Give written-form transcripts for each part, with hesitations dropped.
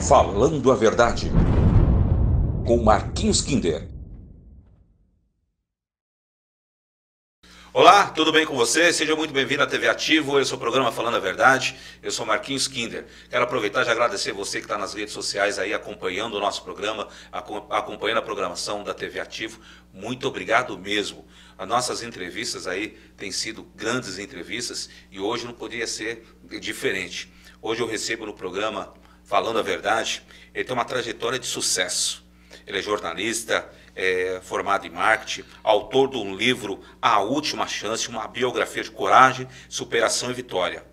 Falando a Verdade, com Marquinhos Kinder. Olá, tudo bem com você? Seja muito bem-vindo à TV Ativo, esse é o programa Falando a Verdade, eu sou Marquinhos Kinder. Quero aproveitar e agradecer você que está nas redes sociais aí acompanhando o nosso programa, acompanhando a programação da TV Ativo. Muito obrigado mesmo. As nossas entrevistas aí têm sido grandes entrevistas e hoje não poderia ser diferente. Hoje eu recebo no programa Falando a Verdade, ele tem uma trajetória de sucesso. Ele é jornalista, formado em marketing, autor de um livro A Última Chance, uma biografia de coragem, superação e vitória.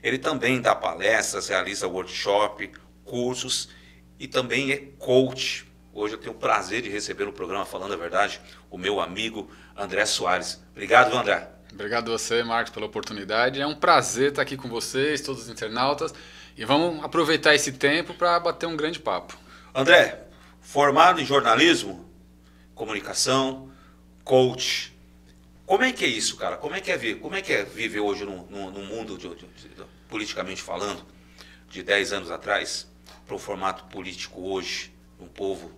Ele também dá palestras, realiza workshop, cursos e também é coach. Hoje eu tenho o prazer de receber no programa Falando a Verdade o meu amigo André Soares. Obrigado, André. Obrigado a você, Marcos, pela oportunidade. É um prazer estar aqui com vocês, todos os internautas, e vamos aproveitar esse tempo para bater um grande papo. André, formado em jornalismo, comunicação, coach. Como é que é isso, cara? Como é que é viver hoje num mundo, politicamente falando, de 10 anos atrás, para o formato político hoje, um povo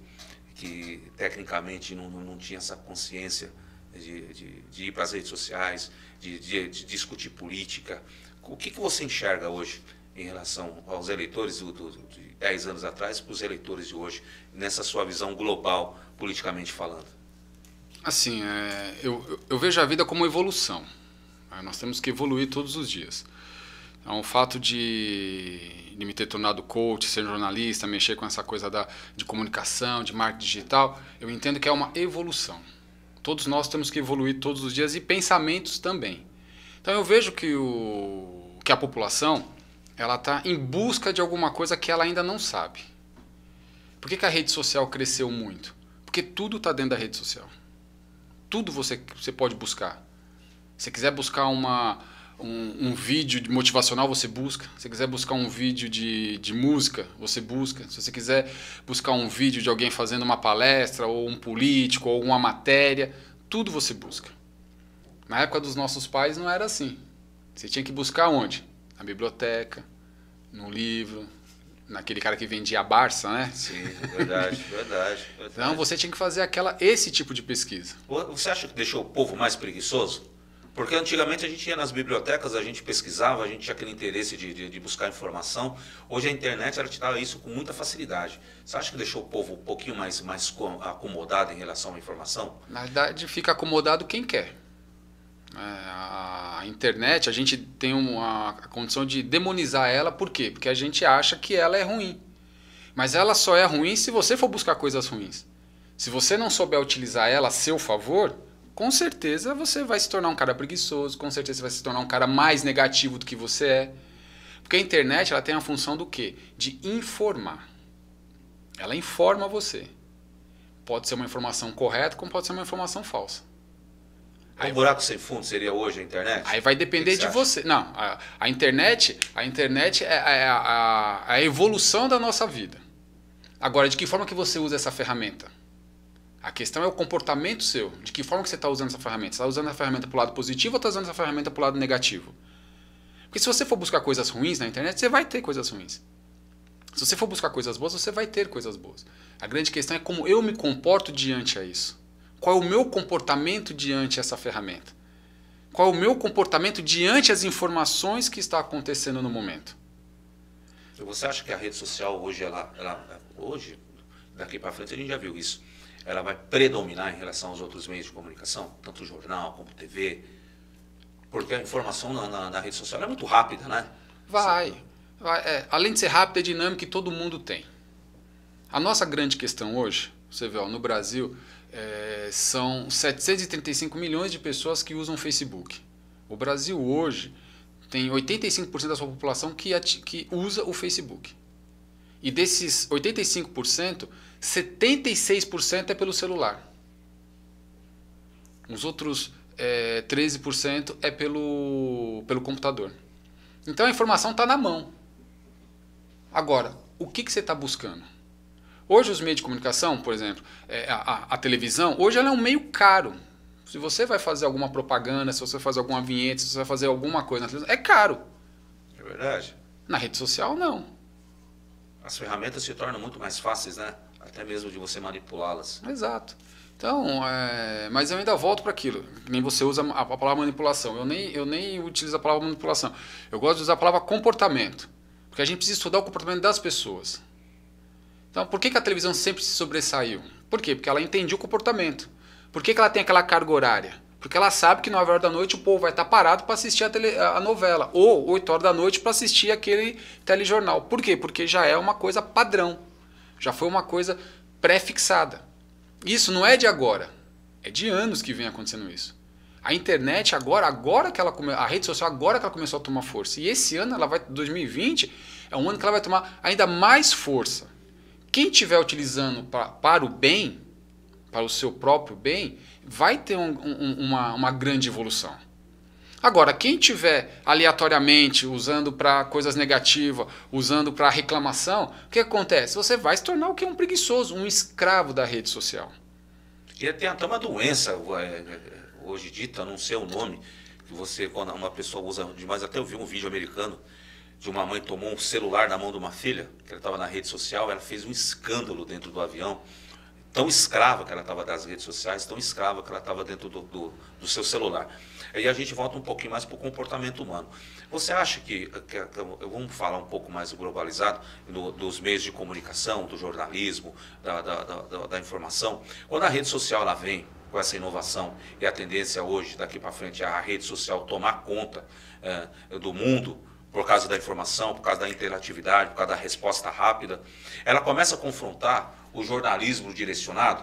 que tecnicamente não tinha essa consciência de ir para as redes sociais, de discutir política. O que você enxerga hoje em relação aos eleitores de 10 anos atrás para os eleitores de hoje, nessa sua visão global, politicamente falando? Assim, eu vejo a vida como evolução. Nós temos que evoluir todos os dias. Então, o fato de me ter tornado coach, ser jornalista, mexer com essa coisa de comunicação, de marketing digital, eu entendo que é uma evolução. Todos nós temos que evoluir todos os dias e pensamentos também. Então eu vejo que a população ela está em busca de alguma coisa que ela ainda não sabe. Por que a rede social cresceu muito? Porque tudo está dentro da rede social. Tudo você pode buscar. Se você quiser buscar um vídeo motivacional, você busca. Se você quiser buscar um vídeo de música, você busca. Se você quiser buscar um vídeo de alguém fazendo uma palestra, ou um político, ou uma matéria, tudo você busca. Na época dos nossos pais não era assim. Você tinha que buscar onde? Na biblioteca, no livro, naquele cara que vendia a Barça, né? Sim, verdade. Então você tinha que fazer esse tipo de pesquisa. Você acha que deixou o povo mais preguiçoso? Porque antigamente a gente ia nas bibliotecas, a gente pesquisava, a gente tinha aquele interesse de buscar informação. Hoje a internet ela te dá isso com muita facilidade. Você acha que deixou o povo um pouquinho mais acomodado em relação à informação? Na verdade, fica acomodado quem quer. A internet, a gente tem a condição de demonizar ela, por quê? Porque a gente acha que ela é ruim. Mas ela só é ruim se você for buscar coisas ruins. Se você não souber utilizar ela a seu favor, com certeza você vai se tornar um cara preguiçoso, com certeza você vai se tornar um cara mais negativo do que você é. Porque a internet ela tem a função do quê? De informar. Ela informa você. Pode ser uma informação correta, como pode ser uma informação falsa. Um buraco sem fundo seria hoje a internet? Aí vai depender de você. Não, a internet é a evolução da nossa vida. Agora, de que forma que você usa essa ferramenta? A questão é o comportamento seu. De que forma que você está usando essa ferramenta? Você está usando a ferramenta para o lado positivo ou está usando essa ferramenta para o lado negativo? Porque se você for buscar coisas ruins na internet, você vai ter coisas ruins. Se você for buscar coisas boas, você vai ter coisas boas. A grande questão é como eu me comporto diante a isso. Qual é o meu comportamento diante essa ferramenta? Qual é o meu comportamento diante as informações que está acontecendo no momento? Você acha que a rede social hoje, hoje, daqui para frente a gente já viu isso, ela vai predominar em relação aos outros meios de comunicação, tanto jornal como TV? Porque a informação na rede social é muito rápida, né? Além de ser rápida, é dinâmica e todo mundo tem. A nossa grande questão hoje, você vê, no Brasil, são 735 milhões de pessoas que usam Facebook. O Brasil hoje tem 85% da sua população que usa o Facebook. E desses 85%, 76% é pelo celular. Os outros 13% é pelo computador. Então a informação está na mão. Agora, o que você está buscando? Hoje os meios de comunicação, por exemplo, a televisão, hoje ela é um meio caro. Se você vai fazer alguma propaganda, se você vai fazer alguma vinheta, se você vai fazer alguma coisa na televisão, é caro. É verdade. Na rede social, não. as ferramentas se tornam muito mais fáceis, né? Até mesmo de você manipulá-las. Exato. Então, mas eu ainda volto para aquilo. Nem você usa a palavra manipulação. Eu nem utilizo a palavra manipulação. Eu gosto de usar a palavra comportamento. Porque a gente precisa estudar o comportamento das pessoas. Então, por que a televisão sempre se sobressaiu? Por quê? Porque ela entendia o comportamento. Por que ela tem aquela carga horária? Porque ela sabe que 9 horas da noite o povo vai estar parado para assistir a novela. Ou 8 horas da noite para assistir aquele telejornal. Por quê? Porque já é uma coisa padrão. Já foi uma coisa pré-fixada. Isso não é de agora. É de anos que vem acontecendo isso. A internet agora que ela a rede social agora que ela começou a tomar força. E esse ano, 2020, é um ano que ela vai tomar ainda mais força. Quem estiver utilizando para o bem, para o seu próprio bem, vai ter uma grande evolução. Agora, quem estiver aleatoriamente usando para coisas negativas, usando para reclamação, o que acontece? Você vai se tornar o que? Um preguiçoso, um escravo da rede social. E tem até uma doença, hoje dita, não sei o nome, que você, quando uma pessoa usa demais, até eu vi um vídeo americano, de uma mãe tomou um celular na mão de uma filha, que ela estava na rede social, ela fez um escândalo dentro do avião, tão escrava que ela estava das redes sociais, tão escrava que ela estava dentro do seu celular. Aí a gente volta um pouquinho mais para o comportamento humano. Você acha que vamos falar um pouco mais globalizado, dos meios de comunicação, do jornalismo, da informação, quando a rede social ela vem com essa inovação e a tendência hoje, daqui para frente, é a rede social tomar conta do mundo, por causa da informação, por causa da interatividade, por causa da resposta rápida, ela começa a confrontar o jornalismo direcionado.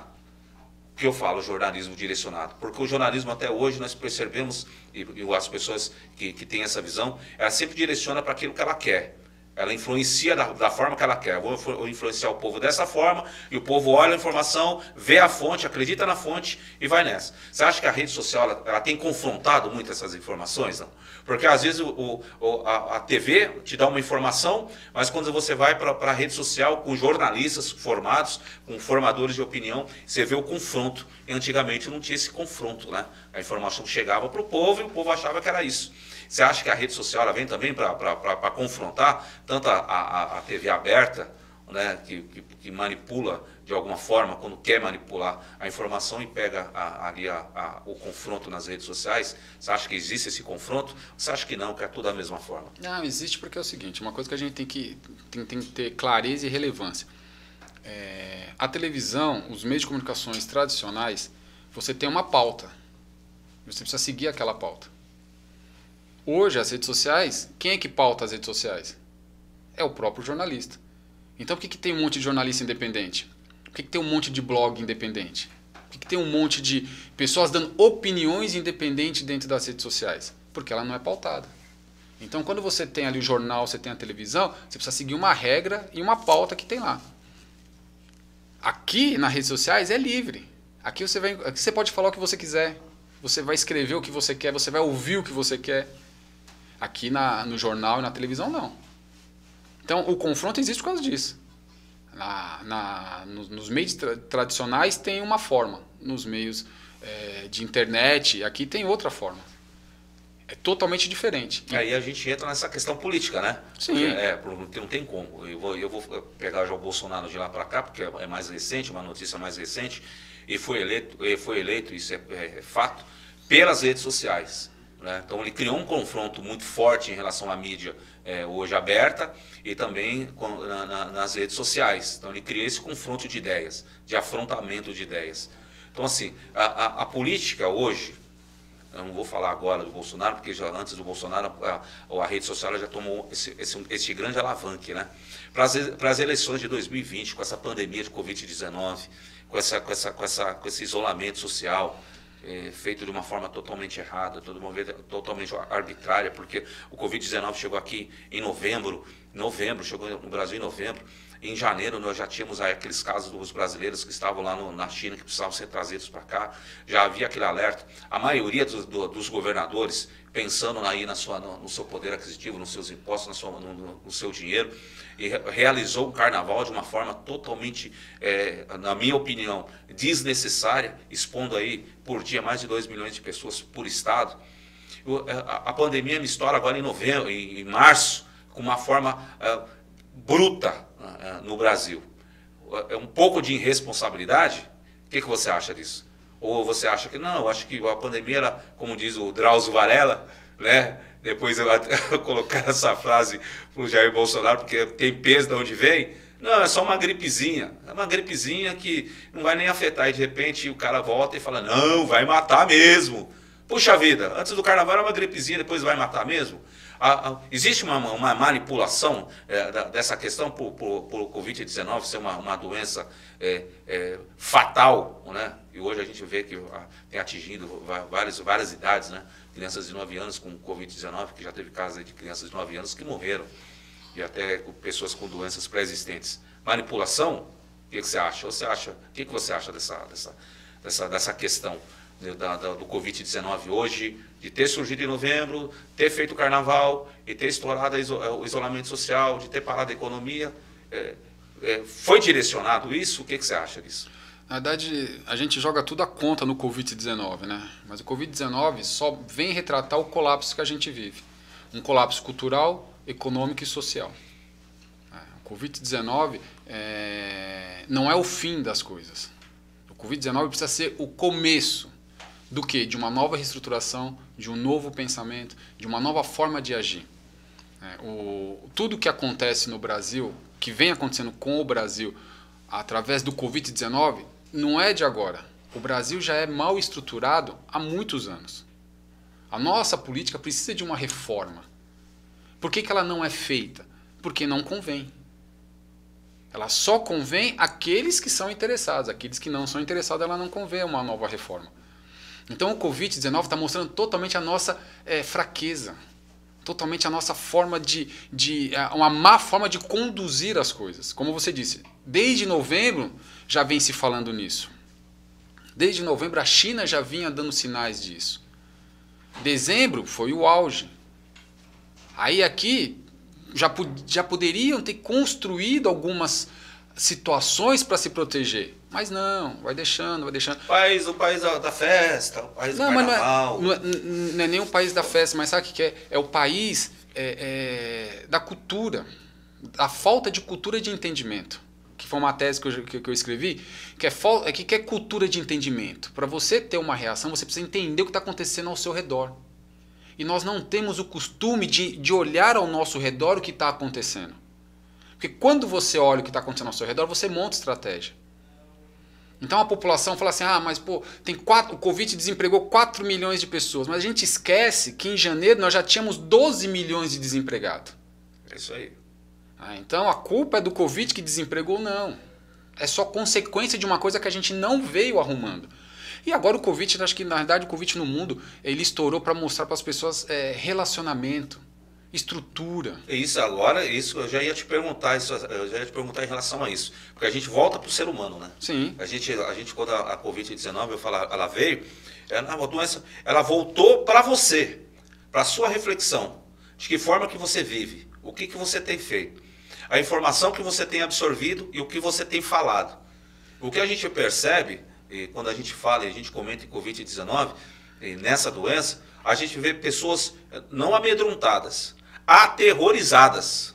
O que eu falo jornalismo direcionado? Porque o jornalismo até hoje nós percebemos, e as pessoas que têm essa visão, ela sempre direciona para aquilo que ela quer. Ela influencia da forma que ela quer. Eu vou influenciar o povo dessa forma, e o povo olha a informação, vê a fonte, acredita na fonte e vai nessa. Você acha que a rede social ela tem confrontado muito essas informações? Não? Porque às vezes a TV te dá uma informação, mas quando você vai para a rede social com jornalistas formados, com formadores de opinião, você vê o confronto. E antigamente não tinha esse confronto, né? A informação chegava para o povo e o povo achava que era isso. Você acha que a rede social ela vem também para confrontar tanto a TV aberta, né, que manipula de alguma forma, quando quer manipular a informação e pega o confronto nas redes sociais? Você acha que existe esse confronto? Você acha que não, que é tudo da mesma forma? Não, existe porque é o seguinte, uma coisa que a gente tem que ter clareza e relevância. A televisão, os meios de comunicações tradicionais, você tem uma pauta. Você precisa seguir aquela pauta. Hoje, as redes sociais, quem é que pauta as redes sociais? É o próprio jornalista. Então, por que tem um monte de jornalista independente? Por que tem um monte de blog independente? Por que tem um monte de pessoas dando opiniões independentes dentro das redes sociais? Porque ela não é pautada. Então, quando você tem ali o jornal, você tem a televisão, você precisa seguir uma regra e uma pauta que tem lá. Aqui, nas redes sociais, é livre. Aqui você pode falar o que você quiser. Você vai escrever o que você quer, você vai ouvir o que você quer. Aqui no jornal e na televisão, não. Então, o confronto existe por causa disso. Nos meios tradicionais tem uma forma. Nos meios de internet, aqui tem outra forma. É totalmente diferente. Aí a gente entra nessa questão política, né? Sim. Porque não tem como. Eu vou pegar já o Bolsonaro de lá para cá, porque é mais recente, uma notícia mais recente, e foi eleito, isso é fato, pelas redes sociais. Né? Então ele criou um confronto muito forte em relação à mídia hoje aberta e também nas redes sociais. Então ele criou esse confronto de ideias, de afrontamento de ideias. Então assim, a política hoje, eu não vou falar agora do Bolsonaro, porque já antes do Bolsonaro a rede social já tomou esse grande alavanque, né? Para as eleições de 2020, com essa pandemia de Covid-19, com esse isolamento social, feito de uma forma totalmente errada, totalmente arbitrária, porque o Covid-19 chegou aqui em novembro, chegou no Brasil em novembro. Em janeiro nós já tínhamos aí aqueles casos dos brasileiros que estavam lá na China, que precisavam ser trazidos para cá. Já havia aquele alerta. A maioria dos governadores, pensando aí no seu poder aquisitivo, nos seus impostos, no seu dinheiro, e realizou o carnaval de uma forma totalmente, na minha opinião, desnecessária, expondo aí por dia mais de 2 milhões de pessoas por estado. A pandemia me estoura agora em março, com uma forma bruta no Brasil? É um pouco de irresponsabilidade? O que você acha disso? Ou você acha que não, eu acho que a pandemia era, como diz o Drauzio Varela, né? Depois eu colocar essa frase para o Jair Bolsonaro, porque tem peso de onde vem. Não, é só uma gripezinha. É uma gripezinha que não vai nem afetar. E de repente o cara volta e fala, não, vai matar mesmo. Puxa vida, antes do carnaval era uma gripezinha, depois vai matar mesmo? Existe uma manipulação dessa questão por Covid-19 ser uma doença fatal, né? E hoje a gente vê que tem atingido várias idades, né? Crianças de 9 anos com Covid-19, que já teve casos de crianças de 9 anos que morreram, e até pessoas com doenças pré-existentes. Manipulação? O que você acha? O que você acha dessa questão do Covid-19 hoje, de ter surgido em novembro, ter feito o carnaval e ter estourado o isolamento social, de ter parado a economia? Foi direcionado isso? O que você acha disso? Na verdade, a gente joga tudo a conta no Covid-19, né? Mas o Covid-19 só vem retratar o colapso que a gente vive. Um colapso cultural, econômico e social. O Covid-19 não é o fim das coisas. O Covid-19 precisa ser o começo do quê? De uma nova reestruturação, de um novo pensamento, de uma nova forma de agir. Tudo que acontece no Brasil, que vem acontecendo com o Brasil através do Covid-19, não é de agora. O Brasil já é mal estruturado há muitos anos. A nossa política precisa de uma reforma. Por que ela não é feita? Porque não convém. Ela só convém àqueles que são interessados. Aqueles que não são interessados, ela não convém a uma nova reforma. Então o Covid-19 está mostrando totalmente a nossa fraqueza. Totalmente a nossa forma uma má forma de conduzir as coisas. Como você disse, desde novembro já vem se falando nisso. Desde novembro a China já vinha dando sinais disso. Dezembro foi o auge. Aí aqui já poderiam ter construído algumas situações para se proteger. Mas não, vai deixando. O país da festa, o país do carnaval. Não é nem o país da festa, mas sabe o que é? É o país da cultura, da falta de cultura de entendimento. Que foi uma tese que eu escrevi, que é cultura de entendimento. Para você ter uma reação, você precisa entender o que está acontecendo ao seu redor. E nós não temos o costume de olhar ao nosso redor o que está acontecendo. Porque quando você olha o que está acontecendo ao seu redor, você monta estratégia. Então a população fala assim, mas o Covid desempregou 4 milhões de pessoas. Mas a gente esquece que em janeiro nós já tínhamos 12 milhões de desempregados. É isso aí. Então a culpa é do Covid que desempregou? Não. É só consequência de uma coisa que a gente não veio arrumando. E agora o Covid, acho que na verdade o Covid no mundo, ele estourou para mostrar para as pessoas relacionamento, estrutura. Isso eu já ia te perguntar, em relação a isso. Porque a gente volta para o ser humano, né? Sim. A gente quando a Covid-19, eu falo, ela veio, a doença, ela voltou para você, para a sua reflexão. De que forma que você vive, o que você tem feito, a informação que você tem absorvido e o que você tem falado. O que a gente percebe, quando a gente fala e a gente comenta em Covid-19, nessa doença, a gente vê pessoas não amedrontadas, aterrorizadas.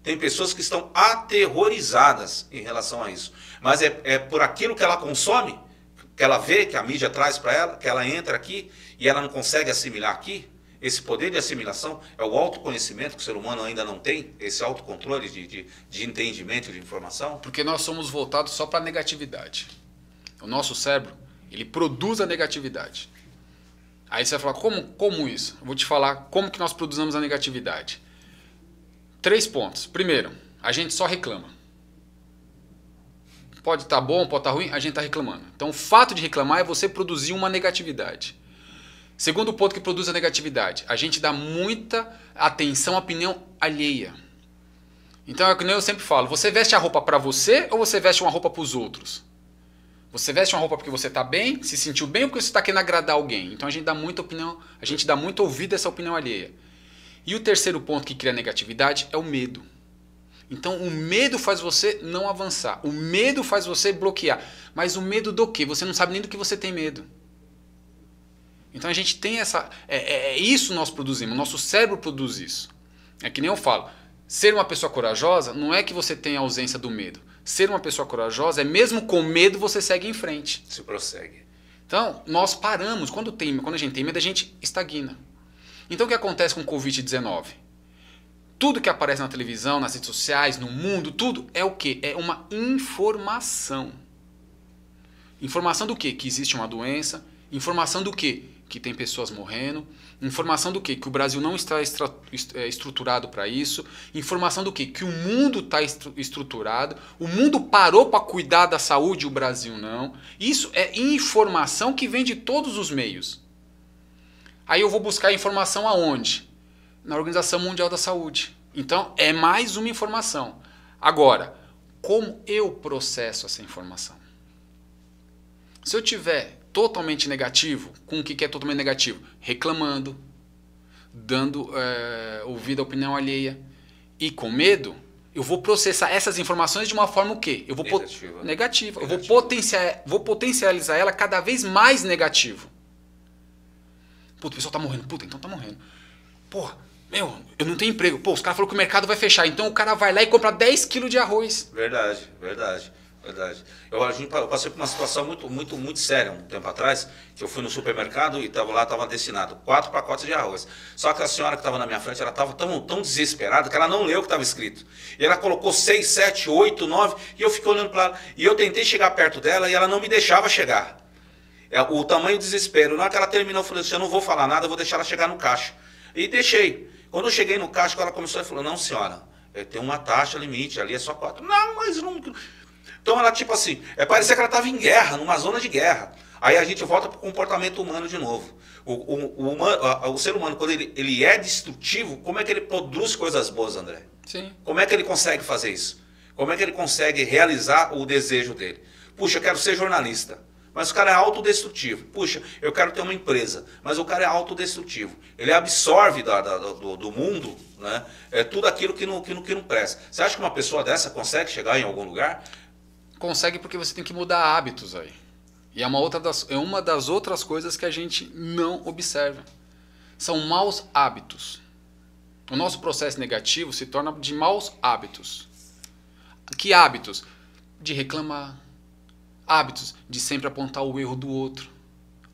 Tem pessoas que estão aterrorizadas em relação a isso. Mas é por aquilo que ela consome, que ela vê, que a mídia traz para ela, que ela entra aqui e ela não consegue assimilar aqui. Esse poder de assimilação é o autoconhecimento que o ser humano ainda não tem, esse autocontrole de entendimento de informação. Porque nós somos voltados só para a negatividade. O nosso cérebro, ele produz a negatividade. Aí você vai falar, como isso? Eu vou te falar como que nós produzimos a negatividade. 3 pontos. Primeiro, a gente só reclama. Pode estar bom, pode estar ruim, a gente está reclamando. Então o fato de reclamar é você produzir uma negatividade. Segundo ponto que produz a negatividade, a gente dá muita atenção à opinião alheia. Então é que nem eu sempre falo, você veste a roupa para você ou você veste uma roupa para os outros? Você veste uma roupa porque você está bem, se sentiu bem ou porque você está querendo agradar alguém? Então a gente dá muita opinião, a gente dá muito ouvido a essa opinião alheia. E o terceiro ponto que cria negatividade é o medo. Então o medo faz você não avançar, o medo faz você bloquear. Mas o medo do quê? Você não sabe nem do que você tem medo. Então a gente tem essa... isso nós produzimos, nosso cérebro produz isso. É que nem eu falo, Ser uma pessoa corajosa não é que você tenha ausência do medo. Ser uma pessoa corajosa é mesmo com medo você segue em frente. Se prossegue. Então, nós paramos. Quando a gente tem medo, a gente estagna. Então, o que acontece com o Covid-19? Tudo que aparece na televisão, nas redes sociais, no mundo, tudo é o quê? É uma informação. Informação do quê? Que existe uma doença. Informação do quê? Que tem pessoas morrendo. Informação do quê? Que o Brasil não está estruturado para isso. Informação do quê? Que o mundo está estruturado. O mundo parou para cuidar da saúde, o Brasil não. Isso é informação que vem de todos os meios. Aí eu vou buscar informação aonde? Na Organização Mundial da Saúde. Então é mais uma informação. Agora, como eu processo essa informação? Se eu tiver totalmente negativo, com o que é totalmente negativo? Reclamando, dando ouvido à opinião alheia e com medo, eu vou processar essas informações de uma forma o quê? Eu vou negativa. Eu vou potencializar ela cada vez mais negativo. Puta, o pessoal tá morrendo. Puta, então tá morrendo. Porra, eu não tenho emprego. Pô, os caras falaram que o mercado vai fechar. Então o cara vai lá e compra 10 quilos de arroz. Verdade. Eu passei por uma situação muito séria um tempo atrás, que eu fui no supermercado e estava destinado 4 pacotes de arroz. Só que a senhora que estava na minha frente, ela estava tão desesperada que ela não leu o que estava escrito. E ela colocou 6, 7, 8, 9 e eu fiquei olhando para ela. E eu tentei chegar perto dela e ela não me deixava chegar. O tamanho do desespero. Na hora que ela terminou, eu falei assim, eu não vou falar nada, eu vou deixar ela chegar no caixa. E deixei. Quando eu cheguei no caixa, ela começou e falou, não senhora, tem uma taxa limite, ali é só 4. Não, mas não... Então ela tipo assim, parecia que ela estava em guerra, numa zona de guerra. Aí a gente volta para o comportamento humano de novo. O ser humano, quando ele é destrutivo, como é que ele produz coisas boas, André? Sim. Como é que ele consegue fazer isso? Como é que ele consegue realizar o desejo dele? Puxa, eu quero ser jornalista. Mas o cara é autodestrutivo. Puxa, eu quero ter uma empresa. Mas o cara é autodestrutivo. Ele absorve do mundo, né, tudo aquilo que não presta. Você acha que uma pessoa dessa consegue chegar em algum lugar? Consegue porque você tem que mudar hábitos aí. E é uma das outras coisas que a gente não observa. São maus hábitos. O nosso processo negativo se torna de maus hábitos. Que hábitos? De reclamar. Hábitos de sempre apontar o erro do outro.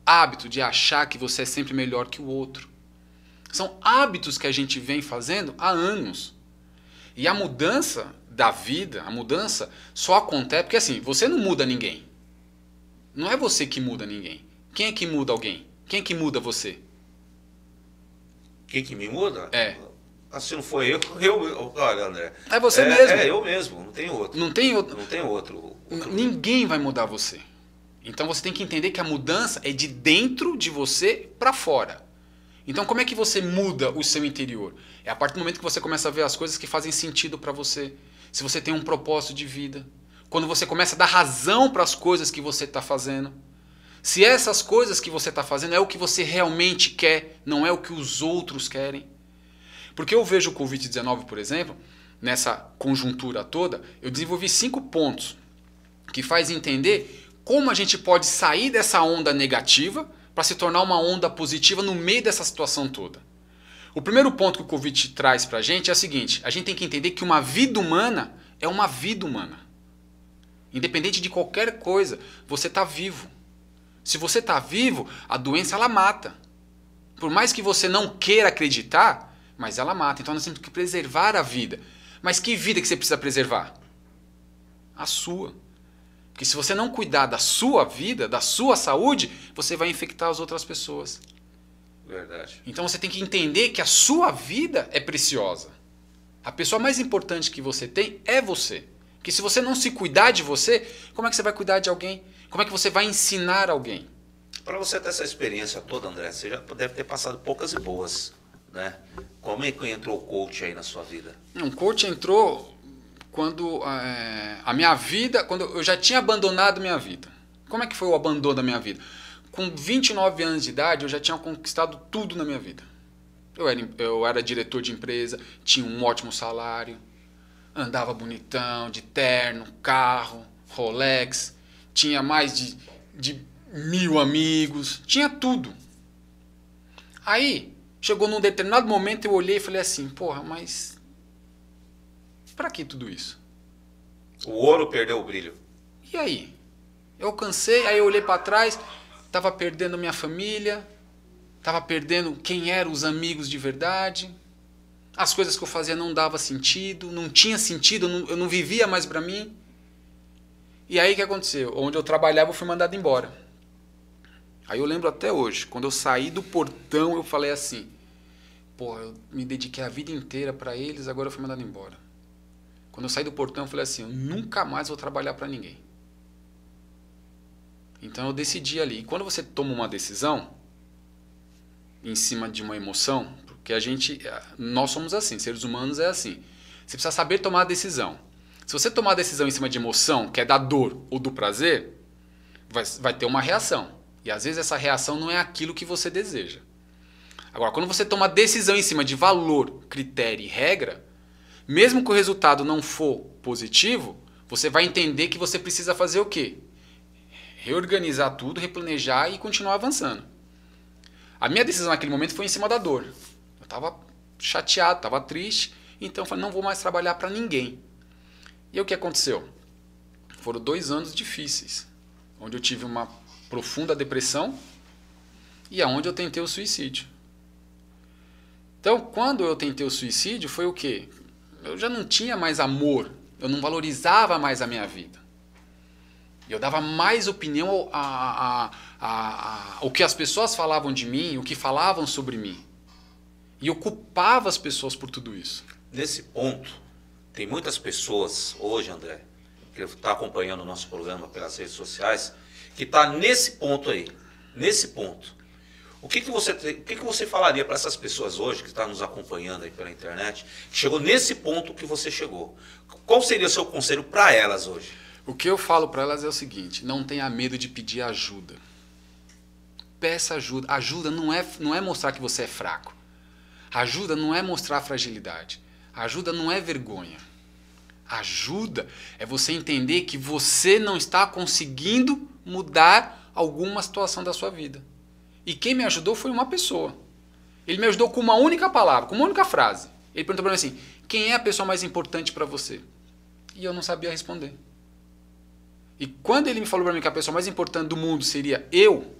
Hábito de achar que você é sempre melhor que o outro. São hábitos que a gente vem fazendo há anos. E a mudança da vida, a mudança só acontece porque assim, você não muda ninguém. Não é você que muda ninguém. Quem é que muda alguém? Quem é que muda você? Quem que me muda? Se não foi eu, olha, André. É você mesmo. É eu mesmo, não tem outro. Não tem outro. Não tem outro. Ninguém vai mudar você. Então você tem que entender que a mudança é de dentro de você para fora. Então como é que você muda o seu interior? É a partir do momento que você começa a ver as coisas que fazem sentido para você. Se você tem um propósito de vida. Quando você começa a dar razão para as coisas que você está fazendo. Se essas coisas que você está fazendo é o que você realmente quer, não é o que os outros querem. Porque eu vejo o Covid-19, por exemplo, nessa conjuntura toda, eu desenvolvi 5 pontos que faz entender como a gente pode sair dessa onda negativa para se tornar uma onda positiva no meio dessa situação toda. O primeiro ponto que o Covid traz para a gente é o seguinte, a gente tem que entender que uma vida humana é uma vida humana. Independente de qualquer coisa, você está vivo. Se você está vivo, a doença ela mata. Por mais que você não queira acreditar, mas ela mata. Então nós temos que preservar a vida. Mas que vida que você precisa preservar? A sua. Porque se você não cuidar da sua vida, da sua saúde, você vai infectar as outras pessoas. Verdade. Então você tem que entender que a sua vida é preciosa. A pessoa mais importante que você tem é você. Porque se você não se cuidar de você, como é que você vai cuidar de alguém? Como é que você vai ensinar alguém? Para você ter essa experiência toda, André, você já deve ter passado poucas e boas, né? Como é que entrou o coach aí na sua vida? Um coach entrou quando a minha vida, quando eu já tinha abandonado minha vida. Como é que foi o abandono da minha vida? Com 29 anos de idade, eu já tinha conquistado tudo na minha vida. Eu era diretor de empresa, tinha um ótimo salário, andava bonitão, de terno, carro, Rolex, tinha mais de 1000 amigos, tinha tudo. Aí, chegou num determinado momento, eu olhei e falei assim, porra, mas para que tudo isso? O ouro perdeu o brilho. E aí? Eu cansei, aí eu olhei para trás, estava perdendo minha família, estava perdendo quem eram os amigos de verdade, as coisas que eu fazia não dava sentido, não tinha sentido, eu não vivia mais para mim. E aí o que aconteceu? Onde eu trabalhava eu fui mandado embora. Aí eu lembro até hoje, quando eu saí do portão eu falei assim, pô, eu me dediquei a vida inteira para eles, agora eu fui mandado embora. Quando eu saí do portão eu falei assim, eu nunca mais vou trabalhar para ninguém. Então eu decidi ali. E quando você toma uma decisão em cima de uma emoção, porque nós somos assim, seres humanos é assim. Você precisa saber tomar a decisão. Se você tomar a decisão em cima de emoção, que é da dor ou do prazer, vai ter uma reação. E às vezes essa reação não é aquilo que você deseja. Agora, quando você toma a decisão em cima de valor, critério e regra, mesmo que o resultado não for positivo, você vai entender que você precisa fazer o quê? Reorganizar tudo, replanejar e continuar avançando. A minha decisão naquele momento foi em cima da dor. Eu estava chateado, estava triste, então eu falei, não vou mais trabalhar para ninguém. E o que aconteceu? Foram 2 anos difíceis, onde eu tive uma profunda depressão e aonde eu tentei o suicídio. Então, quando eu tentei o suicídio, foi o quê? Eu já não tinha mais amor, eu não valorizava mais a minha vida. Eu dava mais opinião ao que as pessoas falavam de mim, o que falavam sobre mim. E eu culpava as pessoas por tudo isso. Nesse ponto, tem muitas pessoas hoje, André, que está acompanhando o nosso programa pelas redes sociais, que está nesse ponto aí, nesse ponto. O que você falaria para essas pessoas hoje que estão nos acompanhando aí pela internet, que chegou nesse ponto que você chegou? Qual seria o seu conselho para elas hoje? O que eu falo para elas é o seguinte, não tenha medo de pedir ajuda. Peça ajuda. Ajuda não é mostrar que você é fraco. Ajuda não é mostrar fragilidade. Ajuda não é vergonha. Ajuda é você entender que você não está conseguindo mudar alguma situação da sua vida. E quem me ajudou foi uma pessoa. Ele me ajudou com uma única palavra, com uma única frase. Ele perguntou para mim assim, quem é a pessoa mais importante para você? E eu não sabia responder. E quando ele me falou para mim que a pessoa mais importante do mundo seria eu,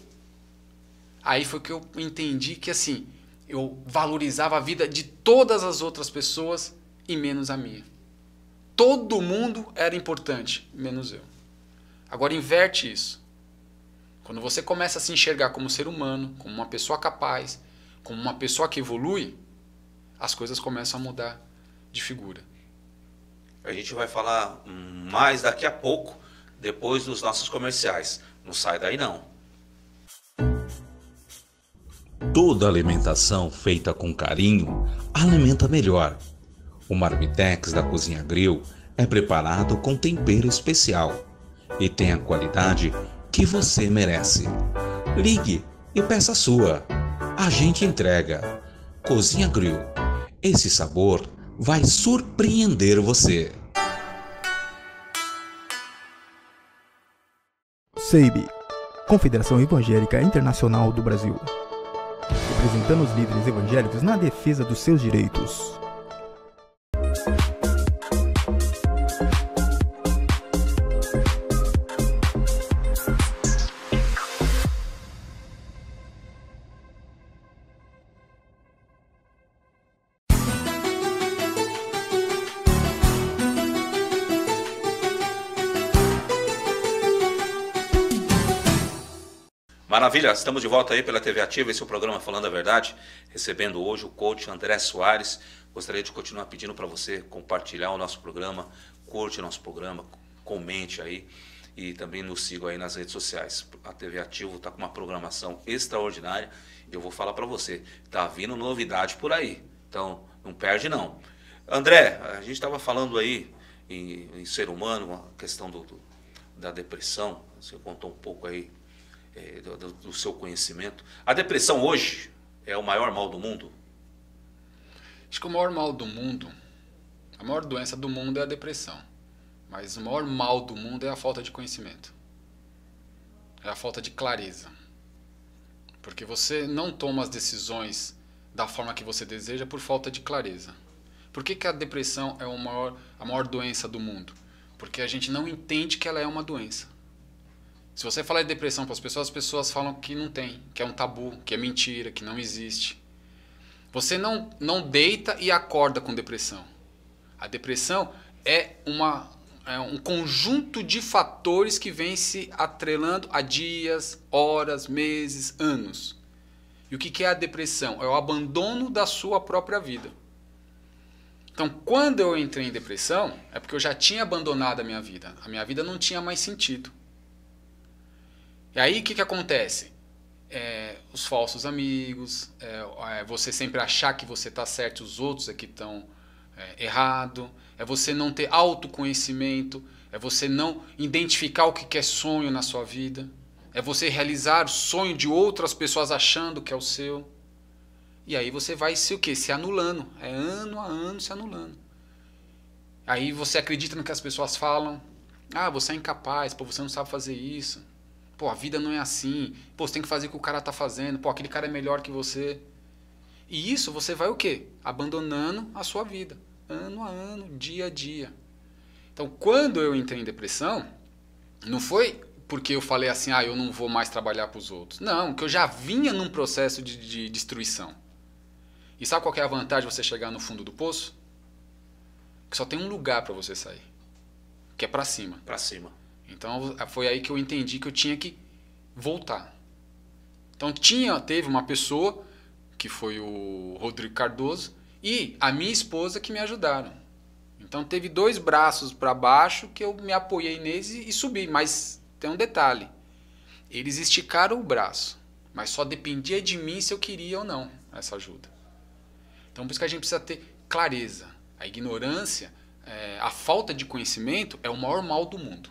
aí foi que eu entendi que assim, eu valorizava a vida de todas as outras pessoas e menos a minha. Todo mundo era importante, menos eu. Agora inverte isso. Quando você começa a se enxergar como ser humano, como uma pessoa capaz, como uma pessoa que evolui, as coisas começam a mudar de figura. A gente vai falar mais daqui a pouco, depois dos nossos comerciais. Não sai daí não. Toda alimentação feita com carinho alimenta melhor. O Marmitex da Cozinha Grill é preparado com tempero especial e tem a qualidade que você merece. Ligue e peça a sua. A gente entrega. Cozinha Grill. Esse sabor vai surpreender você. CEIB, Confederação Evangélica Internacional do Brasil, representando os líderes evangélicos na defesa dos seus direitos. Maravilha, estamos de volta aí pela TV Ativa, esse é o programa Falando a Verdade, recebendo hoje o coach André Soares. Gostaria de continuar pedindo para você compartilhar o nosso programa, curte o nosso programa, comente aí e também nos siga aí nas redes sociais. A TV Ativo está com uma programação extraordinária e eu vou falar para você, tá vindo novidade por aí, então não perde não. André, a gente estava falando aí em ser humano, a questão da depressão, você contou um pouco aí do seu conhecimento. A depressão hoje é o maior mal do mundo? Acho que o maior mal do mundo, a maior doença do mundo é a depressão. Mas o maior mal do mundo é a falta de conhecimento. É a falta de clareza. Porque você não toma as decisões da forma que você deseja por falta de clareza. Por que a depressão é a maior doença do mundo? Porque a gente não entende que ela é uma doença. Se você falar de depressão para as pessoas falam que não tem, que é um tabu, que é mentira, que não existe. Você não deita e acorda com depressão. A depressão é um conjunto de fatores que vem se atrelando a dias, horas, meses, anos. E o que é a depressão? É o abandono da sua própria vida. Então, quando eu entrei em depressão, é porque eu já tinha abandonado a minha vida. A minha vida não tinha mais sentido. E aí, o que acontece? Os falsos amigos, você sempre achar que você está certo e os outros é que estão errado, é você não ter autoconhecimento, é você não identificar o que é sonho na sua vida, é você realizar o sonho de outras pessoas achando que é o seu. E aí você vai se anulando, ano a ano se anulando. Aí você acredita no que as pessoas falam, você é incapaz, você não sabe fazer isso. A vida não é assim. Você tem que fazer o que o cara tá fazendo. Aquele cara é melhor que você. E isso você vai o quê? Abandonando a sua vida. Ano a ano, dia a dia. Então, quando eu entrei em depressão, não foi porque eu falei assim, eu não vou mais trabalhar para os outros. Não, que eu já vinha num processo de destruição. E sabe qual que é a vantagem de você chegar no fundo do poço? Que só tem um lugar para você sair. Que é para cima. Para cima. Então foi aí que eu entendi que eu tinha que voltar. Então teve uma pessoa, que foi o Rodrigo Cardoso, e a minha esposa que me ajudaram. Então teve 2 braços para baixo que eu me apoiei neles e subi. Mas tem um detalhe, eles esticaram o braço, mas só dependia de mim se eu queria ou não essa ajuda. Então por isso que a gente precisa ter clareza. A ignorância, a falta de conhecimento é o maior mal do mundo.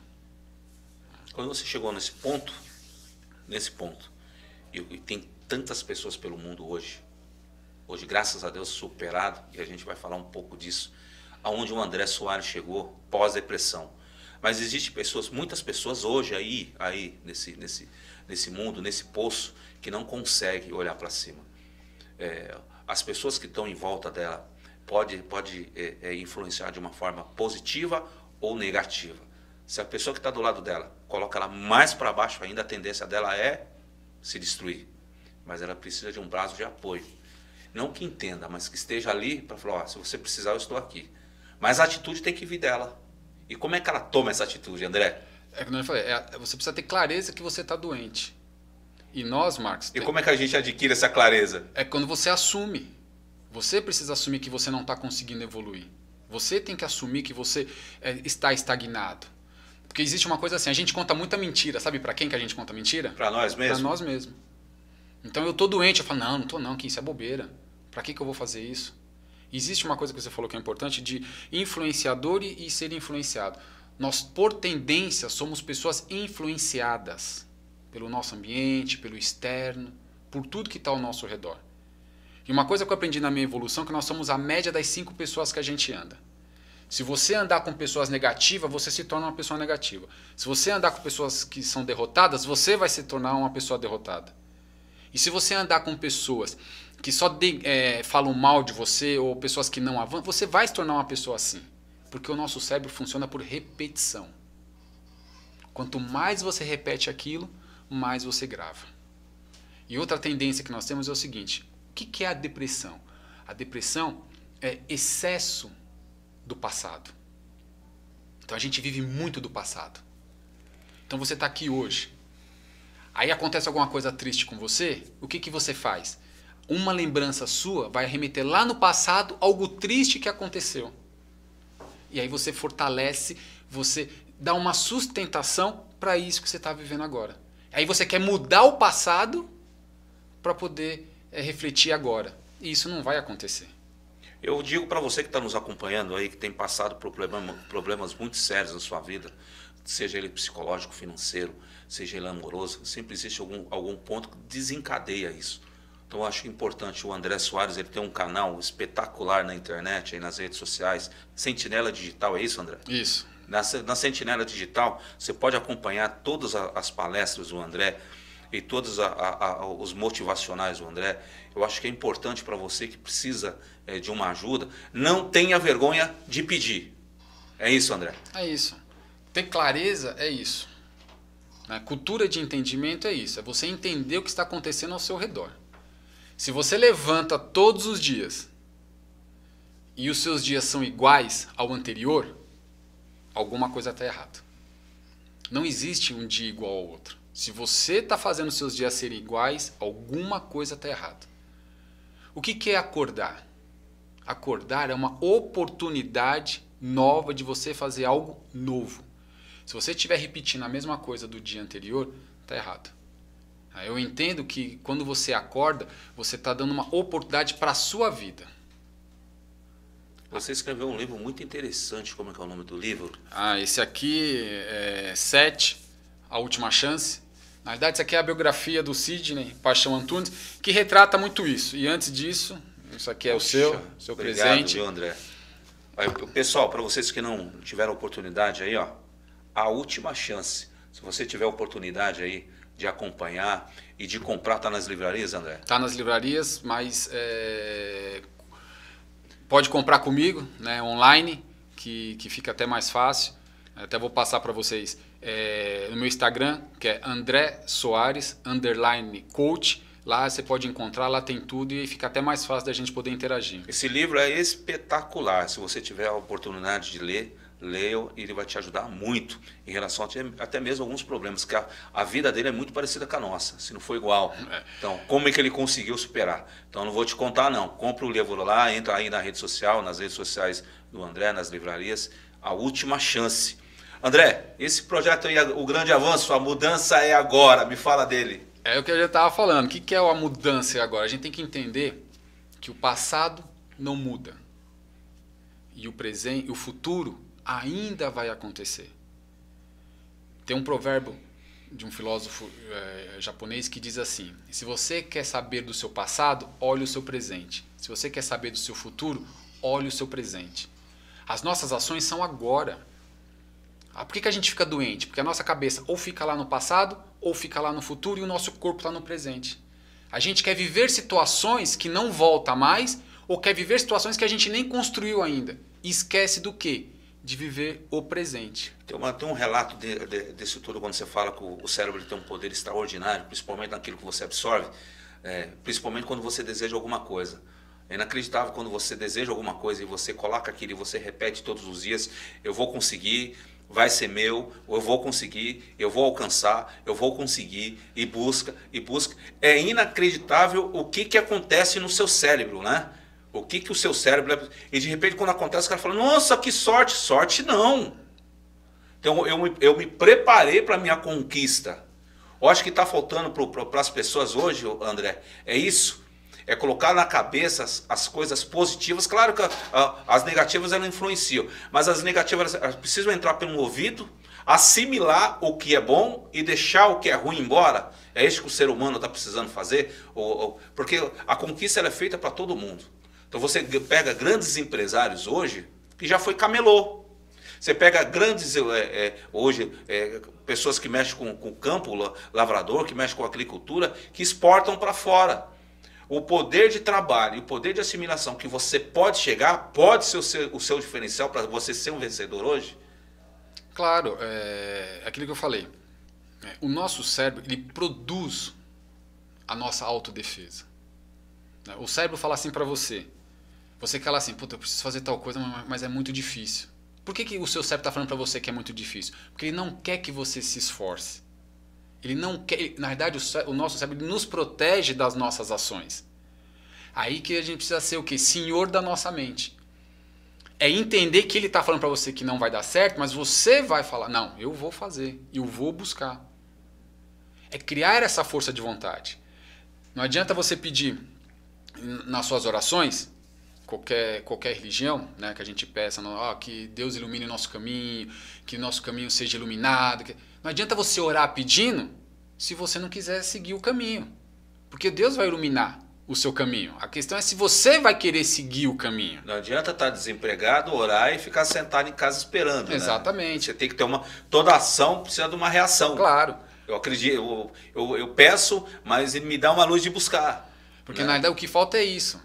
Quando você chegou nesse ponto, e tem tantas pessoas pelo mundo hoje, graças a Deus superado, e a gente vai falar um pouco disso, aonde o André Soares chegou pós-depressão. Mas existem muitas pessoas hoje aí nesse mundo, nesse poço, que não conseguem olhar para cima. As pessoas que estão em volta dela pode influenciar de uma forma positiva ou negativa. Se a pessoa que está do lado dela coloca ela mais para baixo ainda, a tendência dela é se destruir. Mas ela precisa de um braço de apoio. Não que entenda, mas que esteja ali para falar, se você precisar, eu estou aqui. Mas a atitude tem que vir dela. E como é que ela toma essa atitude, André? Como eu falei, você precisa ter clareza que você está doente. E nós, Marcos... E como é que a gente adquire essa clareza? É quando você assume. Você precisa assumir que você não está conseguindo evoluir. Você tem que assumir que você está estagnado. Porque existe uma coisa assim, a gente conta muita mentira. Sabe para quem que a gente conta mentira? Para nós mesmos? Para nós mesmos. Então eu tô doente, eu falo, não tô não, que isso é bobeira. Para que eu vou fazer isso? Existe uma coisa que você falou que é importante, de influenciador e ser influenciado. Nós, por tendência, somos pessoas influenciadas pelo nosso ambiente, pelo externo, por tudo que está ao nosso redor. E uma coisa que eu aprendi na minha evolução é que nós somos a média das 5 pessoas que a gente anda. Se você andar com pessoas negativas, você se torna uma pessoa negativa. Se você andar com pessoas que são derrotadas, você vai se tornar uma pessoa derrotada. E se você andar com pessoas que só falam mal de você, ou pessoas que não avançam, você vai se tornar uma pessoa assim. Porque o nosso cérebro funciona por repetição. Quanto mais você repete aquilo, mais você grava. E outra tendência que nós temos é o seguinte, o que é a depressão? A depressão é excesso do passado. Então a gente vive muito do passado. Então você está aqui hoje. Aí acontece alguma coisa triste com você, o que você faz? Uma lembrança sua vai remeter lá no passado algo triste que aconteceu. E aí você fortalece, você dá uma sustentação para isso que você está vivendo agora. Aí você quer mudar o passado para poder refletir agora. E isso não vai acontecer. Eu digo para você que está nos acompanhando aí, que tem passado por problemas muito sérios na sua vida, seja ele psicológico, financeiro, seja ele amoroso, sempre existe algum ponto que desencadeia isso. Então eu acho importante, o André Soares, ele tem um canal espetacular na internet, aí nas redes sociais, Sentinela Digital, é isso, André? Isso. Na Sentinela Digital, você pode acompanhar todas as palestras do André, e todos os motivacionais do André, eu acho que é importante para você que precisa de uma ajuda, não tenha vergonha de pedir. É isso, André? É isso. Ter clareza é isso. Né? Cultura de entendimento é isso. É você entender o que está acontecendo ao seu redor. Se você levanta todos os dias e os seus dias são iguais ao anterior, alguma coisa está errada. Não existe um dia igual ao outro. Se você está fazendo os seus dias serem iguais, alguma coisa está errada. O que é acordar? Acordar é uma oportunidade nova de você fazer algo novo. Se você estiver repetindo a mesma coisa do dia anterior, está errado. Eu entendo que quando você acorda, você está dando uma oportunidade para a sua vida. Você escreveu um livro muito interessante, como é que é o nome do livro? Esse aqui é 7, A Última Chance. Na verdade, isso aqui é a biografia do Sidney Paixão Antunes, que retrata muito isso. E antes disso, isso aqui é o seu obrigado, presente. Viu, André? Pessoal, para vocês que não tiveram oportunidade aí, ó, A Última Chance. Se você tiver oportunidade aí de acompanhar e de comprar, está nas livrarias, André? Está nas livrarias, mas pode comprar comigo, né, online, que fica até mais fácil. Até vou passar para vocês no meu Instagram, que é André Soares, _coach. Lá você pode encontrar, lá tem tudo e fica até mais fácil da gente poder interagir. Esse livro é espetacular. Se você tiver a oportunidade de ler, leia, e ele vai te ajudar muito em relação até mesmo a alguns problemas, que a vida dele é muito parecida com a nossa, se não for igual. Então, como é que ele conseguiu superar? Então, não vou te contar, não. Compra o livro lá, entra aí na rede social, nas redes sociais do André, nas livrarias, A Última Chance. André, esse projeto aí, o grande avanço, a mudança é agora. Me fala dele. É o que eu já estava falando. O que é a mudança agora? A gente tem que entender que o passado não muda. E o presente, o futuro ainda vai acontecer. Tem um provérbio de um filósofo japonês que diz assim: se você quer saber do seu passado, olhe o seu presente. Se você quer saber do seu futuro, olhe o seu presente. As nossas ações são agora. Por que a gente fica doente? Porque a nossa cabeça ou fica lá no passado, ou fica lá no futuro, e o nosso corpo está no presente. A gente quer viver situações que não volta mais, ou quer viver situações que a gente nem construiu ainda. E esquece do quê? De viver o presente. Tem um relato desse tudo, quando você fala que o cérebro tem um poder extraordinário, principalmente naquilo que você absorve, principalmente quando você deseja alguma coisa. É inacreditável quando você deseja alguma coisa e você coloca aquilo e você repete todos os dias: eu vou conseguir, vai ser meu, eu vou conseguir, eu vou alcançar, eu vou conseguir, e busca, e busca. É inacreditável o que acontece no seu cérebro, né? O que o seu cérebro... E de repente, quando acontece, o cara fala: nossa, que sorte! Sorte não! Então, eu me preparei para a minha conquista. Eu acho que está faltando para as pessoas hoje, André, é isso. É colocar na cabeça as coisas positivas. Claro que as negativas elas influenciam, mas as negativas elas precisam entrar pelo ouvido, assimilar o que é bom e deixar o que é ruim embora. É isso que o ser humano está precisando fazer, porque a conquista ela é feita para todo mundo. Então você pega grandes empresários hoje que já foi camelô. Você pega grandes, hoje, pessoas que mexem com o campo, lavrador, que mexem com a agricultura, que exportam para fora. O poder de trabalho e o poder de assimilação que você pode chegar, pode ser o seu diferencial para você ser um vencedor hoje? Claro, é aquilo que eu falei. O nosso cérebro, ele produz a nossa autodefesa. O cérebro fala assim para você. Você fala assim: puta, eu preciso fazer tal coisa, mas é muito difícil. Por que o seu cérebro está falando para você que é muito difícil? Porque ele não quer que você se esforce. Ele não quer, na verdade, o nosso cérebro nos protege das nossas ações. Aí que a gente precisa ser o quê? Senhor da nossa mente. É entender que ele está falando para você que não vai dar certo, mas você vai falar: não, eu vou fazer, eu vou buscar. É criar essa força de vontade. Não adianta você pedir nas suas orações, qualquer religião, né, que a gente peça, que Deus ilumine o nosso caminho, que o nosso caminho seja iluminado. Não adianta você orar pedindo se você não quiser seguir o caminho. Porque Deus vai iluminar o seu caminho. A questão é se você vai querer seguir o caminho. Não adianta estar desempregado, orar e ficar sentado em casa esperando. Exatamente. Né? Você tem que ter toda ação precisa de uma reação. Claro. Eu acredito, eu peço, mas ele me dá uma luz de buscar. Porque na verdade o que falta é isso.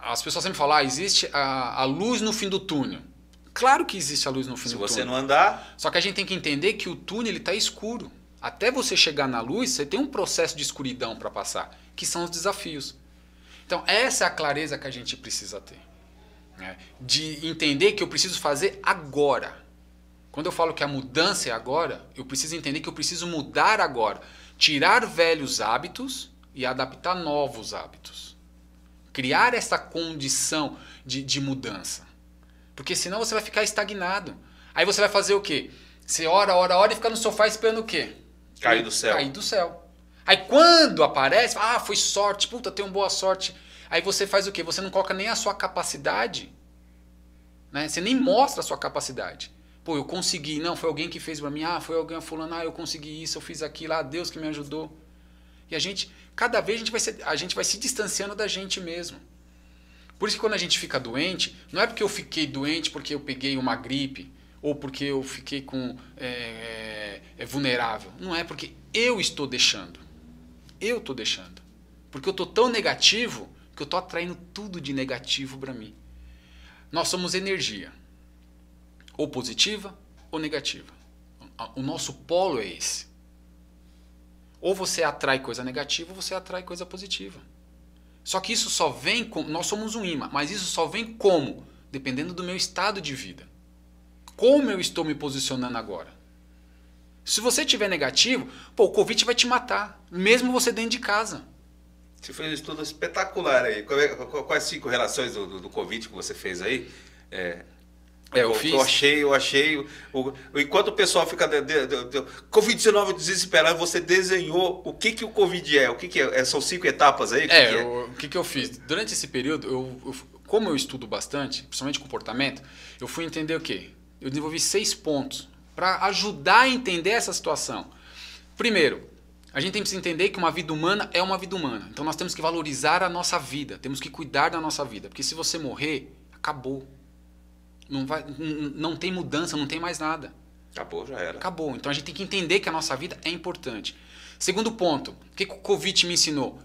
As pessoas sempre falam, existe a luz no fim do túnel. Claro que existe a luz no fim do túnel. Se você não andar... Só que a gente tem que entender que o túnel está escuro. Até você chegar na luz, você tem um processo de escuridão para passar, que são os desafios. Então essa é a clareza que a gente precisa ter. Né? De entender que eu preciso fazer agora. Quando eu falo que a mudança é agora, eu preciso entender que eu preciso mudar agora. Tirar velhos hábitos e adaptar novos hábitos. Criar essa condição de mudança. Porque senão você vai ficar estagnado. Aí você vai fazer o quê? Você ora e fica no sofá esperando o quê? Cair do céu. Cair do céu. Aí quando aparece, foi sorte, puta, tenho boa sorte. Aí você faz o quê? Você não coloca nem a sua capacidade. Né? Você nem mostra a sua capacidade. Pô, eu consegui. Não, foi alguém que fez pra mim. Foi alguém fulano. Eu consegui isso, eu fiz aquilo. Deus que me ajudou. E a gente, cada vez a gente vai se distanciando da gente mesmo. Por isso que quando a gente fica doente, não é porque eu fiquei doente porque eu peguei uma gripe ou porque eu fiquei vulnerável. Não é porque eu estou deixando. Eu estou deixando. Porque eu estou tão negativo que eu estou atraindo tudo de negativo para mim. Nós somos energia. Ou positiva ou negativa. O nosso polo é esse. Ou você atrai coisa negativa ou você atrai coisa positiva. Só que isso só vem com... Nós somos um imã, mas isso só vem como? Dependendo do meu estado de vida. Como eu estou me posicionando agora? Se você estiver negativo, o Covid vai te matar, mesmo você dentro de casa. Você fez um estudo espetacular aí. Quais 5 relações do Covid que você fez aí? Eu fiz. Eu achei. Enquanto o pessoal fica Covid-19 desesperado, você desenhou o que o Covid é. O que é? São 5 etapas aí? O que eu fiz? Durante esse período, como eu estudo bastante, principalmente comportamento, eu fui entender o quê? Eu desenvolvi 6 pontos para ajudar a entender essa situação. Primeiro, a gente tem que entender que uma vida humana é uma vida humana. Então nós temos que valorizar a nossa vida, temos que cuidar da nossa vida. Porque se você morrer, acabou. Não tem mudança, não tem mais nada. Acabou, já era. Acabou. Então a gente tem que entender que a nossa vida é importante. Segundo ponto, o que o Covid me ensinou?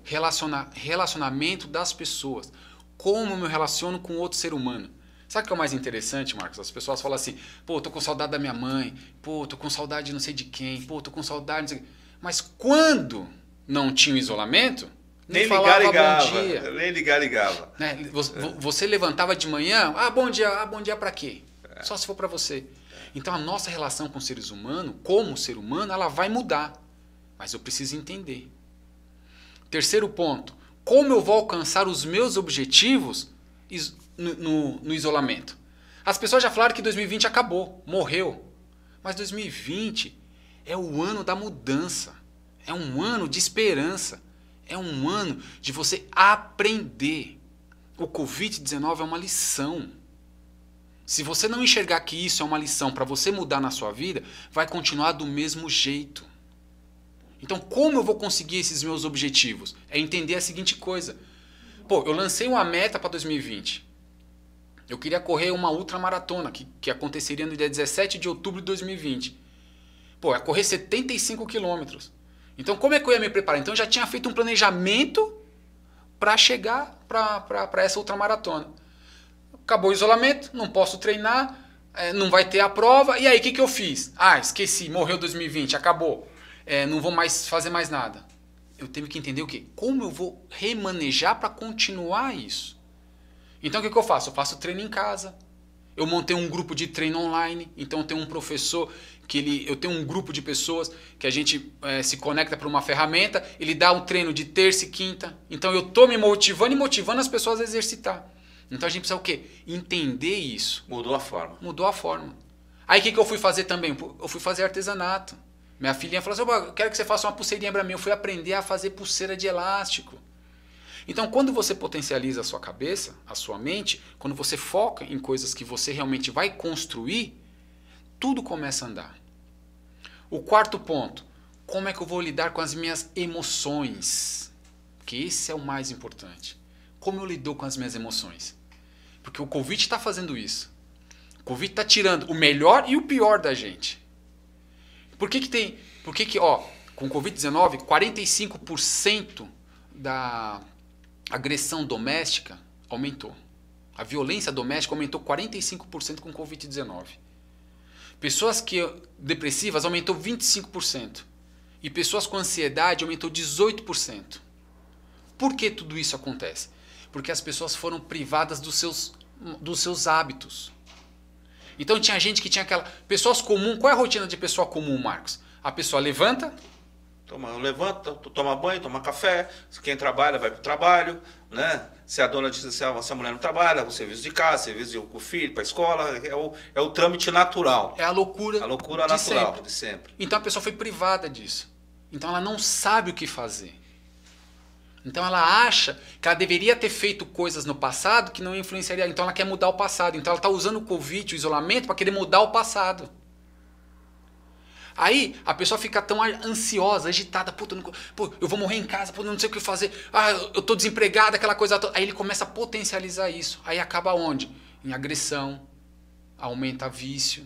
Relacionamento das pessoas. Como eu me relaciono com outro ser humano. Sabe o que é o mais interessante, Marcos? As pessoas falam assim, tô com saudade da minha mãe, tô com saudade de não sei de quem, tô com saudade de não sei... Mas quando não tinha o isolamento, nem falava bom dia. Nem ligava. Né? Você levantava de manhã, bom dia pra quê? Só se for pra você. Então a nossa relação com os seres humanos, como ser humano, ela vai mudar. Mas eu preciso entender. Terceiro ponto, como eu vou alcançar os meus objetivos no isolamento? As pessoas já falaram que 2020 acabou, morreu. Mas 2020 é o ano da mudança. É um ano de esperança. É um ano de você aprender. O Covid-19 é uma lição. Se você não enxergar que isso é uma lição para você mudar na sua vida, vai continuar do mesmo jeito. Então, como eu vou conseguir esses meus objetivos? É entender a seguinte coisa. Eu lancei uma meta para 2020. Eu queria correr uma ultramaratona, que aconteceria no dia 17 de outubro de 2020. Ia correr 75 quilômetros. Então, como é que eu ia me preparar? Então, eu já tinha feito um planejamento para chegar para essa ultramaratona. Acabou o isolamento, não posso treinar, não vai ter a prova. E aí, o que eu fiz? Esqueci, morreu 2020, acabou. Não vou mais fazer mais nada. Eu tenho que entender o quê? Como eu vou remanejar para continuar isso? Então, o que eu faço? Eu faço treino em casa. Eu montei um grupo de treino online. Então, eu tenho um professor eu tenho um grupo de pessoas que a gente se conecta para uma ferramenta. Ele dá um treino de terça e quinta. Então, eu estou me motivando e motivando as pessoas a exercitar. Então, a gente precisa o quê? Entender isso. Mudou a forma. Mudou a forma. Aí, o que eu fui fazer também? Eu fui fazer artesanato. Minha filhinha falou assim, eu quero que você faça uma pulseirinha para mim. Eu fui aprender a fazer pulseira de elástico. Então, quando você potencializa a sua cabeça, a sua mente, quando você foca em coisas que você realmente vai construir, tudo começa a andar. O quarto ponto, como é que eu vou lidar com as minhas emoções? Porque esse é o mais importante. Como eu lido com as minhas emoções? Porque o Covid está fazendo isso. O Covid está tirando o melhor e o pior da gente. Com o Covid-19, 45% da agressão doméstica aumentou. A violência doméstica aumentou 45% com o Covid-19. Pessoas depressivas aumentou 25%. E pessoas com ansiedade aumentou 18%. Por que tudo isso acontece? Porque as pessoas foram privadas dos seus hábitos. Então tinha gente que tinha aquela... Pessoas comuns, qual é a rotina de pessoa comum, Marcos? A pessoa levanta... Levanta, toma banho, toma café. Quem trabalha vai para o trabalho, né? Se a mulher não trabalha, o serviço de casa, serviço com o filho, para a escola, é o trâmite natural. É a loucura natural de sempre. Então a pessoa foi privada disso. Então ela não sabe o que fazer. Então ela acha que ela deveria ter feito coisas no passado que não influenciaria. Então ela quer mudar o passado. Então ela está usando o Covid, o isolamento, para querer mudar o passado. Aí a pessoa fica tão ansiosa, agitada, eu vou morrer em casa, não sei o que fazer, eu estou desempregado, aquela coisa toda. Aí ele começa a potencializar isso. Aí acaba onde? Em agressão, aumenta vício.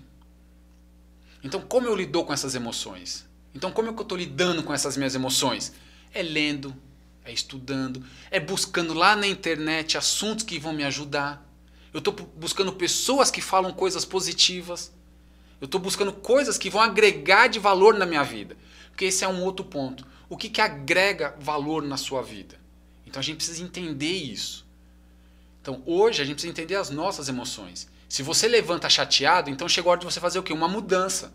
Então como eu lido com essas emoções? Então como é que eu estou lidando com essas minhas emoções? É lendo, é estudando, é buscando lá na internet assuntos que vão me ajudar. Eu estou buscando pessoas que falam coisas positivas. Eu estou buscando coisas que vão agregar de valor na minha vida. Porque esse é um outro ponto. O que agrega valor na sua vida? Então a gente precisa entender isso. Então hoje a gente precisa entender as nossas emoções. Se você levanta chateado, então chegou a hora de você fazer o quê? Uma mudança.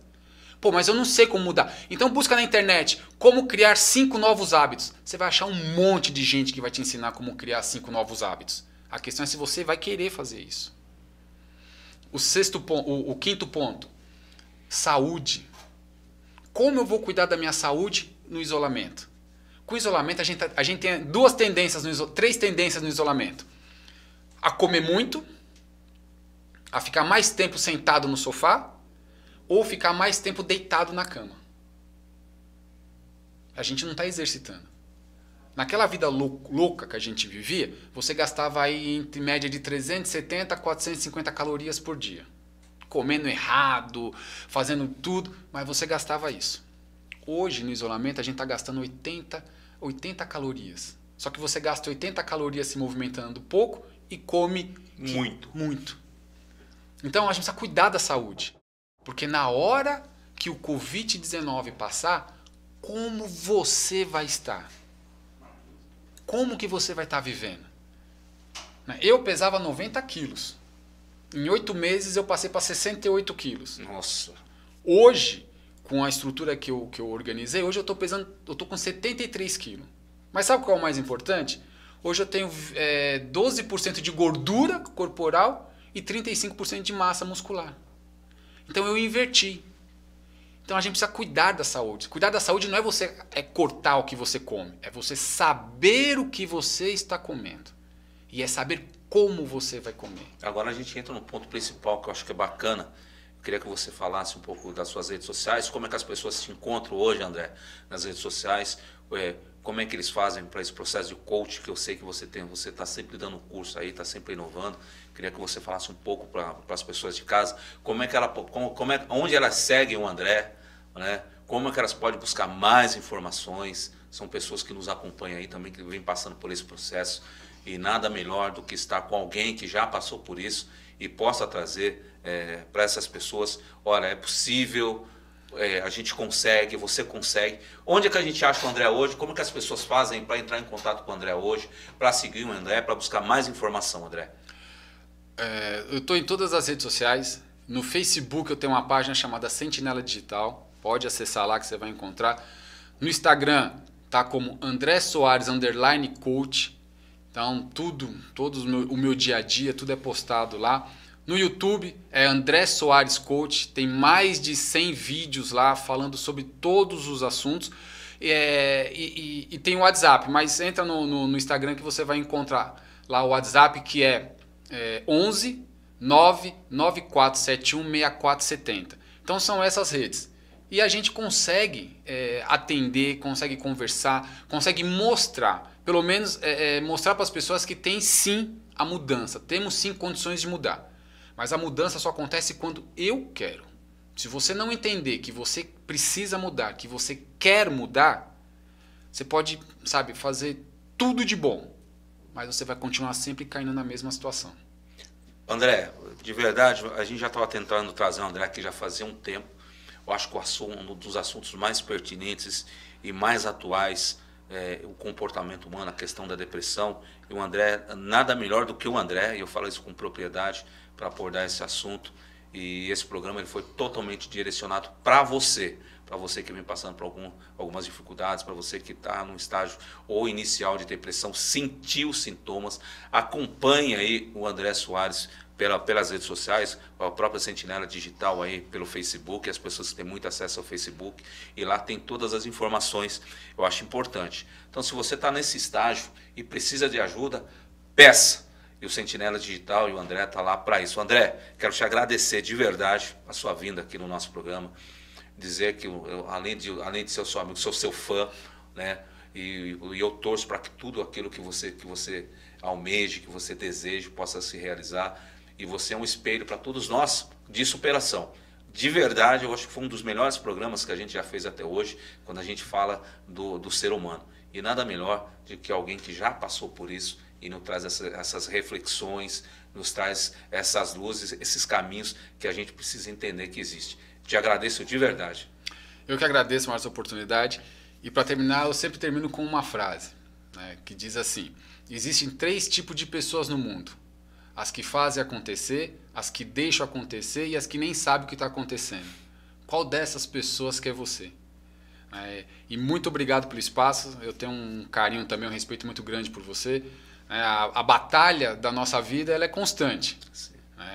Mas eu não sei como mudar. Então busca na internet como criar 5 novos hábitos. Você vai achar um monte de gente que vai te ensinar como criar 5 novos hábitos. A questão é se você vai querer fazer isso. O quinto ponto. Saúde. Como eu vou cuidar da minha saúde no isolamento? Com o isolamento a gente tem 3 tendências no isolamento. A comer muito, a ficar mais tempo sentado no sofá ou ficar mais tempo deitado na cama. A gente não está exercitando. Naquela vida louca que a gente vivia, você gastava aí em média de 370 a 450 calorias por dia. Comendo errado, fazendo tudo, mas você gastava isso. Hoje, no isolamento, a gente está gastando 80 calorias. Só que você gasta 80 calorias se movimentando pouco e come muito. Então, a gente precisa cuidar da saúde. Porque na hora que o Covid-19 passar, como você vai estar? Como que você vai estar vivendo? Eu pesava 90 quilos. Em 8 meses eu passei para 68 quilos. Nossa. Hoje, com a estrutura que eu organizei, hoje eu estou com 73 quilos. Mas sabe qual é o mais importante? Hoje eu tenho 12% de gordura corporal e 35% de massa muscular. Então eu inverti. Então a gente precisa cuidar da saúde. Cuidar da saúde não é você cortar o que você come. É você saber o que você está comendo. E é saber como você vai comer. Agora a gente entra no ponto principal que eu acho que é bacana. Eu queria que você falasse um pouco das suas redes sociais. Como é que as pessoas se encontram hoje, André, nas redes sociais? Como é que eles fazem para esse processo de coach que eu sei que você tem? Você está sempre dando curso aí, está sempre inovando. Queria que você falasse um pouco para as pessoas de casa. Onde elas seguem o André, né? Como é que elas podem buscar mais informações? São pessoas que nos acompanham aí também, que vêm passando por esse processo. E nada melhor do que estar com alguém que já passou por isso e possa trazer para essas pessoas, olha, é possível, a gente consegue, você consegue. Onde é que a gente acha o André hoje? Como é que as pessoas fazem para entrar em contato com o André hoje, para seguir o André, para buscar mais informação, André? Eu estou em todas as redes sociais. No Facebook eu tenho uma página chamada Sentinela Digital. Pode acessar lá que você vai encontrar. No Instagram tá como André Soares _coach. Então o meu dia a dia, tudo é postado lá. No YouTube é André Soares Coach, tem mais de 100 vídeos lá falando sobre todos os assuntos. E tem o WhatsApp, mas entra no Instagram que você vai encontrar lá o WhatsApp que é 11 99471 6470. Então são essas redes. E a gente consegue atender, consegue conversar, consegue mostrar, pelo menos mostrar para as pessoas que tem sim a mudança. Temos sim condições de mudar. Mas a mudança só acontece quando eu quero. Se você não entender que você precisa mudar, que você quer mudar, você pode, sabe, fazer tudo de bom, mas você vai continuar sempre caindo na mesma situação. André, de verdade, a gente já estava tentando trazer o André aqui já fazia um tempo. Eu acho que um dos assuntos mais pertinentes e mais atuais é o comportamento humano, a questão da depressão. E o André, nada melhor do que o André, e eu falo isso com propriedade, para abordar esse assunto. E esse programa ele foi totalmente direcionado para você que vem passando por algumas dificuldades, para você que está num estágio ou inicial de depressão, sentiu sintomas, acompanhe aí o André Soares pelas redes sociais, a própria Sentinela Digital aí pelo Facebook, as pessoas que têm muito acesso ao Facebook, e lá tem todas as informações, eu acho importante. Então, se você está nesse estágio e precisa de ajuda, peça. E o Sentinela Digital e o André tá lá para isso. André, quero te agradecer de verdade a sua vinda aqui no nosso programa. Dizer que, além de ser seu amigo, sou seu fã, né? E eu torço para que tudo aquilo que você almeje, que você deseje, possa se realizar. E você é um espelho para todos nós de superação. De verdade, eu acho que foi um dos melhores programas que a gente já fez até hoje, quando a gente fala do ser humano. E nada melhor do que alguém que já passou por isso e nos traz essas reflexões, nos traz essas luzes, esses caminhos que a gente precisa entender que existe. Te agradeço de verdade. Eu que agradeço mais essa oportunidade. E para terminar, eu sempre termino com uma frase, né, que diz assim: existem 3 tipos de pessoas no mundo. As que fazem acontecer, as que deixam acontecer e as que nem sabem o que está acontecendo. Qual dessas pessoas que é você? E muito obrigado pelo espaço. Eu tenho um carinho também, um respeito muito grande por você. A batalha da nossa vida ela é constante.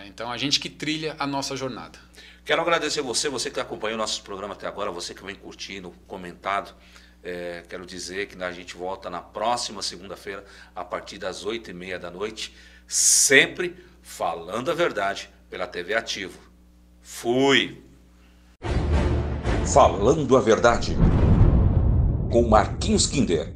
Então, a gente que trilha a nossa jornada. Quero agradecer você que acompanhou o nosso programa até agora, você que vem curtindo, comentado. Quero dizer que a gente volta na próxima segunda-feira, a partir das 8h30 da noite, sempre falando a verdade pela TV Ativo. Fui! Falando a Verdade, com Marquinhos Kinder.